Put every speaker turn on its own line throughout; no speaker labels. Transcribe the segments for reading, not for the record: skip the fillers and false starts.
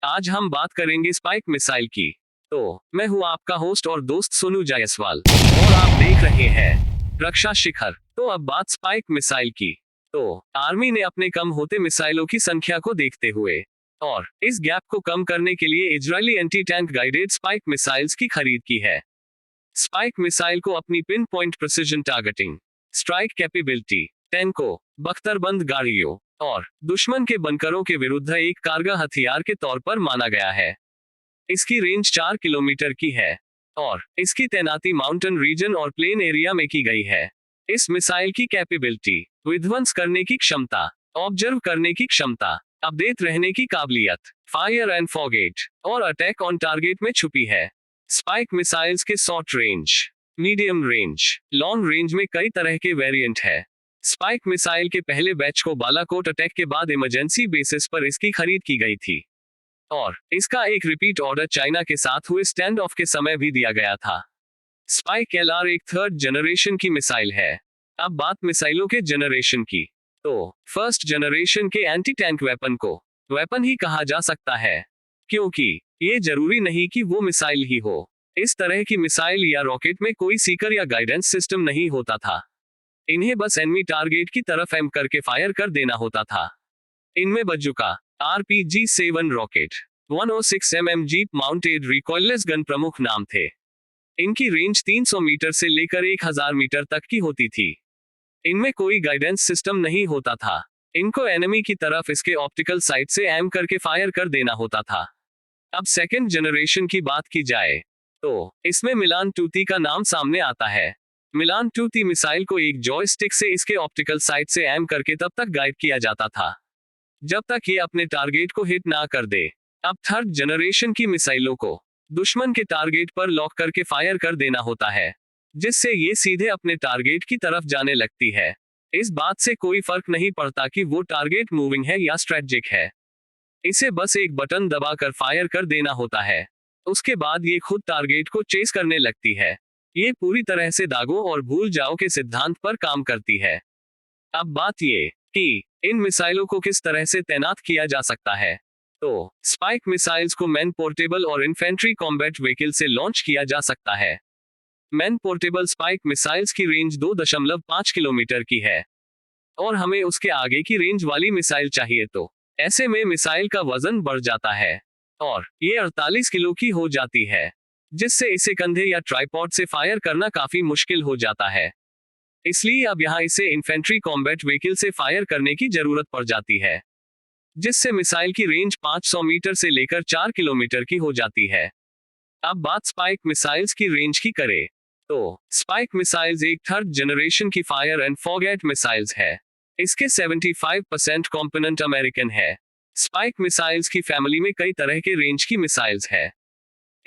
आज हम बात करेंगे स्पाइक मिसाइल की। तो मैं हूं आपका होस्ट और दोस्त सोनू जायसवाल और आप देख रहे हैं रक्षा शिखर। तो अब बात स्पाइक मिसाइल की। तो आर्मी ने अपने कम होते मिसाइलों की संख्या को देखते हुए और इस गैप को कम करने के लिए Israeli anti tank guided spike missiles की खरीद की है। स्पाइक मिसाइल को अपनी pin point precision targeting, strike capability, टैंकों, बख्तरबंद गाड़ियों और दुश्मन के बंकरों के विरुद्ध एक कारगर हथियार के तौर पर माना गया है। इसकी रेंज 4 किलोमीटर की है और इसकी तैनाती माउंटेन रीजन और प्लेन एरिया में की गई है। इस मिसाइल की कैपेबिलिटी, विध्वंस करने की क्षमता, ऑब्जर्व करने की क्षमता, अपडेट रहने की काबिलियत, फायर एंड फॉरगेट और अटैक ऑन टारगेट में छुपी है। स्पाइक मिसाइल्स के short range, medium range, long range में कई तरह के वेरिएंट है। स्पाइक मिसाइल के पहले बैच को बालाकोट अटैक के बाद इमरजेंसी बेसिस पर इसकी खरीद की गई थी और इसका एक रिपीट ऑर्डर चाइना के साथ हुए स्टैंड ऑफ के समय भी दिया गया था। स्पाइक एलआर एक थर्ड जनरेशन की मिसाइल है। अब बात मिसाइलों के जनरेशन की। तो फर्स्ट जनरेशन के एंटी टैंक वेपन को वेपन ही कहा जा सकता है, क्योंकि ये जरूरी नहीं कि वो मिसाइल ही हो। इस तरह की मिसाइल या रॉकेट में कोई सीकर या गाइडेंस सिस्टम नहीं होता था। इन्हें बस एनिमी टारगेट की तरफ एम करके फायर कर देना होता था। इनमें बज्जुका, RPG-7 rocket, 106 mm jeep mounted recoilless gun प्रमुख नाम थे। इनकी रेंज 300 मीटर से लेकर 1000 मीटर तक की होती थी। इनमें कोई गाइडेंस सिस्टम नहीं होता था। इनको एनिमी की तरफ इसके ऑप्टिकल साइट से एम करके फायर कर देना होता था। अब सेकंड जनरेशन की बात की जाए तो इसमें मिलान टूती का नाम सामने आता है। मिलान टूती मिसाइल को एक जॉयस्टिक से इसके ऑप्टिकल साइट से एम करके तब तक गाइड किया जाता था जब तक ये अपने टारगेट को हिट ना कर दे। अब थर्ड जनरेशन की मिसाइलों को दुश्मन के टारगेट पर लॉक करके फायर कर देना होता है, जिससे ये सीधे अपने टारगेट की तरफ जाने लगती है। इस बात से कोई फर्क नहीं पड़ता कि वो टारगेट मूविंग है या स्ट्रेटजिक है। इसे बस एक बटन दबाकर फायर कर देना होता है। उसके बाद ये खुद टारगेट को चेस करने लगती है। ये पूरी तरह से दागो और भूल जाओ के सिद्धांत पर काम करती है। अब बात ये कि इन मिसाइलों को किस तरह से तैनात किया जा सकता है। तो स्पाइक मिसाइल्स को मैन पोर्टेबल और इन्फेंट्री कॉम्बैट व्हीकल से लॉन्च किया जा सकता है। मैन पोर्टेबल स्पाइक मिसाइल्स की रेंज 2.5 किलोमीटर की है और हमें उसके आगे की रेंज वाली मिसाइल चाहिए, तो ऐसे में मिसाइल का वजन बढ़ जाता है और ये 48 किलो की हो जाती है, जिससे इसे कंधे या ट्राइपॉड से फायर करना काफी मुश्किल हो जाता है। इसलिए अब यहाँ इसे इन्फेंट्री कॉम्बैट व्हीकल से फायर करने की जरूरत पड़ जाती है, जिससे मिसाइल की रेंज 500 मीटर से लेकर 4 किलोमीटर की हो जाती है। अब बात स्पाइक मिसाइल्स की रेंज की करें तो स्पाइक मिसाइल्स एक थर्ड जनरेशन की फायर एंड फॉरगेट मिसाइल्स है। इसके 75% कंपोनेंट अमेरिकन है। स्पाइक मिसाइल्स की फैमिली में कई तरह के रेंज की मिसाइल्स है।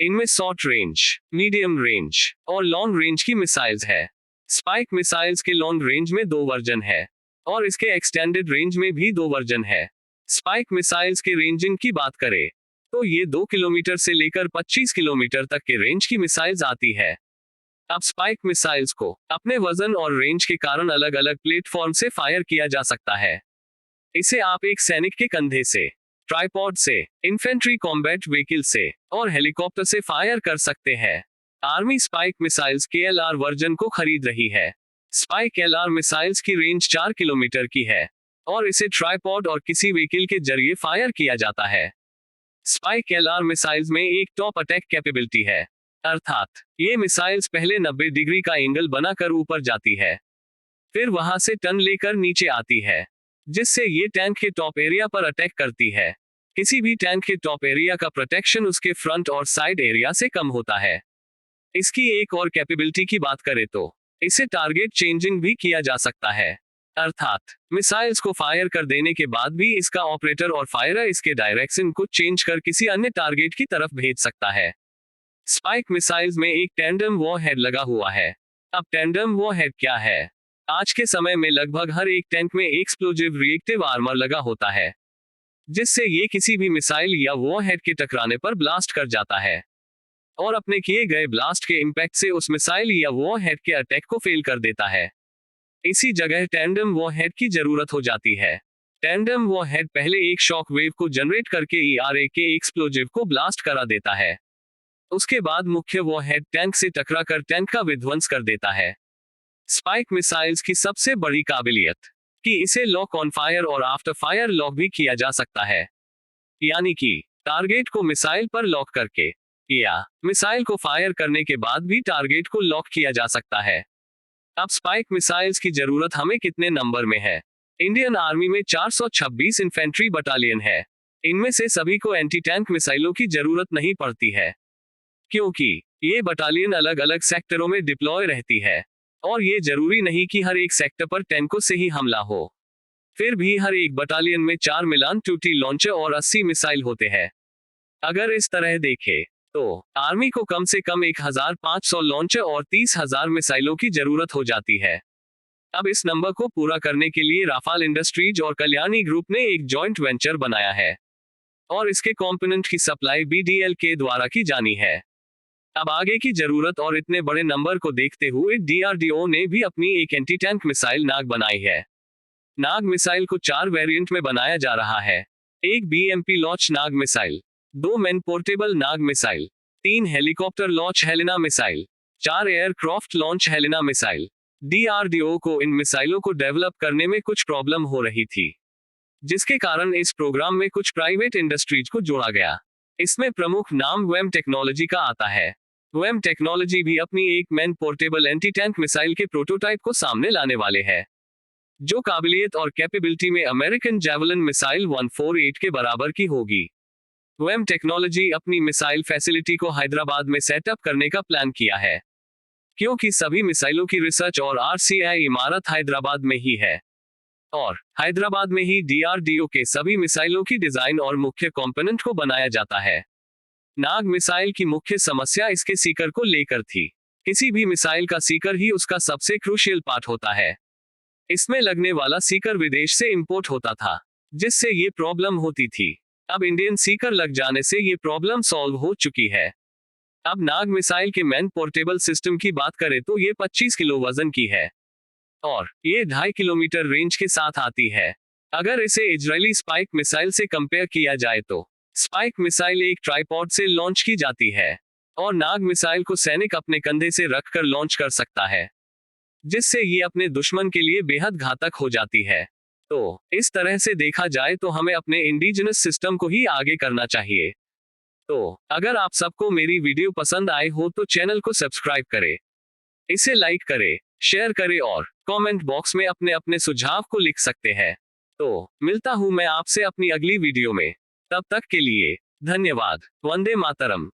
इनमें शॉर्ट रेंज, मीडियम रेंज और लॉन्ग रेंज की मिसाइल्स है। स्पाइक मिसाइल्स के लॉन्ग रेंज में 2 वर्जन है और इसके एक्सटेंडेड रेंज में भी 2 वर्जन है। स्पाइक मिसाइल्स के रेंजिंग की बात करें तो ये 2 किलोमीटर से लेकर 25 किलोमीटर तक के रेंज की मिसाइल्स आती है। अब स्पाइक मिसाइल्स को अपने वजन और रेंज के कारण अलग अलग प्लेटफॉर्म से फायर किया जा सकता है। इसे आप एक सैनिक के कंधे से, ट्राइपॉड से, इन्फेंट्री कॉम्बैट व्हीकल से और हेलीकॉप्टर से फायर कर सकते हैं। आर्मी स्पाइक मिसाइल्स के एलआर वर्जन को खरीद रही है। स्पाइक एलआर मिसाइल्स की रेंज 4 किलोमीटर की है और इसे ट्राइपॉड और किसी व्हीकल के जरिए फायर किया जाता है। स्पाइक एलआर मिसाइल्स में एक टॉप अटैक कैपेबिलिटी है, अर्थात ये मिसाइल्स पहले 90 डिग्री का एंगल बनाकर ऊपर जाती है, फिर वहां से टर्न लेकर नीचे आती है, जिससे ये टैंक के टॉप एरिया पर अटैक करती है। किसी भी टैंक के टॉप एरिया का प्रोटेक्शन उसके फ्रंट और साइड एरिया से कम होता है। इसकी एक और कैपेबिलिटी की बात करें तो इसे टारगेट चेंजिंग भी किया जा सकता है, अर्थात मिसाइल्स को फायर कर देने के बाद भी इसका ऑपरेटर और फायरर इसके डायरेक्शन को चेंज कर किसी अन्य टारगेट की तरफ भेज सकता है। स्पाइक मिसाइल्स में एक टैंडम वॉरहेड लगा हुआ है। अब टैंडम वॉरहेड क्या है? आज के समय में लगभग हर एक टैंक में एक्सप्लोजिव रिएक्टिव आर्मर लगा होता है, जिससे ये किसी भी मिसाइल या वॉरहेड के टकराने पर ब्लास्ट कर जाता है और अपने किए गए ब्लास्ट के इम्पैक्ट से उस मिसाइल या वॉरहेड के अटैक को फेल कर देता है। इसी जगह टैंडम वॉरहेड की जरूरत हो जाती है। टैंडम वॉरहेड पहले एक शॉक वेव को जनरेट करके ERA के एक्सप्लोजिव को ब्लास्ट करा देता है। उसके बाद मुख्य वॉरहेड टैंक से टकरा कर टैंक का विध्वंस कर देता है। स्पाइक मिसाइल्स की सबसे बड़ी काबिलियत कि इसे लॉक ऑन फायर और आफ्टर फायर लॉक भी किया जा सकता है, यानी कि टारगेट को मिसाइल पर लॉक करके या मिसाइल को फायर करने के बाद भी टारगेट को लॉक किया जा सकता है। अब स्पाइक मिसाइल्स की जरूरत हमें कितने नंबर में है? इंडियन आर्मी में 426 इन्फेंट्री बटालियन है। इनमें से सभी को एंटी टैंक मिसाइलों की जरूरत नहीं पड़ती है, क्योंकि ये बटालियन अलग अलग सेक्टरों में डिप्लॉय रहती है और ये जरूरी नहीं कि हर एक सेक्टर पर टैंकों से ही हमला हो। फिर भी हर एक बटालियन में 4 मिलान टूटी लॉन्चर और 80 मिसाइल होते हैं। अगर इस तरह देखें तो आर्मी को कम से कम 1500 लॉन्चर और 30,000 मिसाइलों की जरूरत हो जाती है। अब इस नंबर को पूरा करने के लिए राफाल इंडस्ट्रीज और कल्याणी ग्रुप ने एक जॉइंट वेंचर बनाया है और इसके कंपोनेंट की सप्लाई BDL के द्वारा की जानी है। अब आगे की जरूरत और इतने बड़े नंबर को देखते हुए DRDO ने भी अपनी एक एंटी टैंक मिसाइल नाग बनाई है। नाग मिसाइल को 4 वेरिएंट में बनाया जा रहा है। एक BMP launch Nag missile, 2 man portable Nag missile, 3 helicopter launch Helina missile, 4 aircraft launch Helina missile. DRDO को इन मिसाइलों को डेवलप करने में कुछ प्रॉब्लम हो रही थी, जिसके कारण इस प्रोग्राम में कुछ प्राइवेट इंडस्ट्रीज को जोड़ा गया। इसमें प्रमुख नाम वेम टेक्नोलॉजी का आता है। वेम टेक्नोलॉजी भी अपनी एक man portable anti tank missile के प्रोटोटाइप को सामने लाने वाले हैं, जो काबिलियत और कैपेबिलिटी में अमेरिकन जैवलिन मिसाइल 148 के बराबर की होगी। वेम टेक्नोलॉजी अपनी मिसाइल फैसिलिटी को हैदराबाद में सेटअप करने का प्लान किया है, क्योंकि सभी मिसाइलों की रिसर्च और RCI इमारत हैदराबाद में ही है और हैदराबाद में ही DRDO के सभी मिसाइलों की डिजाइन और मुख्य कंपोनेंट को बनाया जाता है। नाग मिसाइल की मुख्य समस्या इसके सीकर को लेकर थी। किसी भी मिसाइल का सीकर ही उसका सबसे क्रूशियल पार्ट होता है। इसमें लगने वाला सीकर विदेश से इंपोर्ट होता था, जिससे ये प्रॉब्लम होती थी। अब इंडियन सीकर लग जाने से ये प्रॉब्लम सॉल्व हो चुकी है। अब नाग मिसाइल के मैन पोर्टेबल सिस्टम की बात करें तो ये 25 किलो वजन की है और ये 2.5 किलोमीटर रेंज के साथ आती है। अगर इसे इजरायली स्पाइक मिसाइल से कंपेयर किया जाए तो स्पाइक मिसाइल एक ट्राइपॉड से लॉन्च की जाती है और नाग मिसाइल को सैनिक अपने कंधे से रखकर लॉन्च कर सकता है, जिससे ये अपने दुश्मन के लिए बेहद घातक हो जाती है। तो इस तरह से देखा जाए तो हमें अपने इंडिजिनस सिस्टम को ही आगे करना चाहिए। तो अगर आप सबको मेरी वीडियो पसंद आए हो तो चैनल को सब्सक्राइब करें, इसे लाइक करें, शेयर करें और कमेंट बॉक्स में अपने अपने सुझाव को लिख सकते हैं। तो मिलता हूं मैं आपसे अपनी अगली वीडियो में। तब तक के लिए धन्यवाद। वंदे मातरम।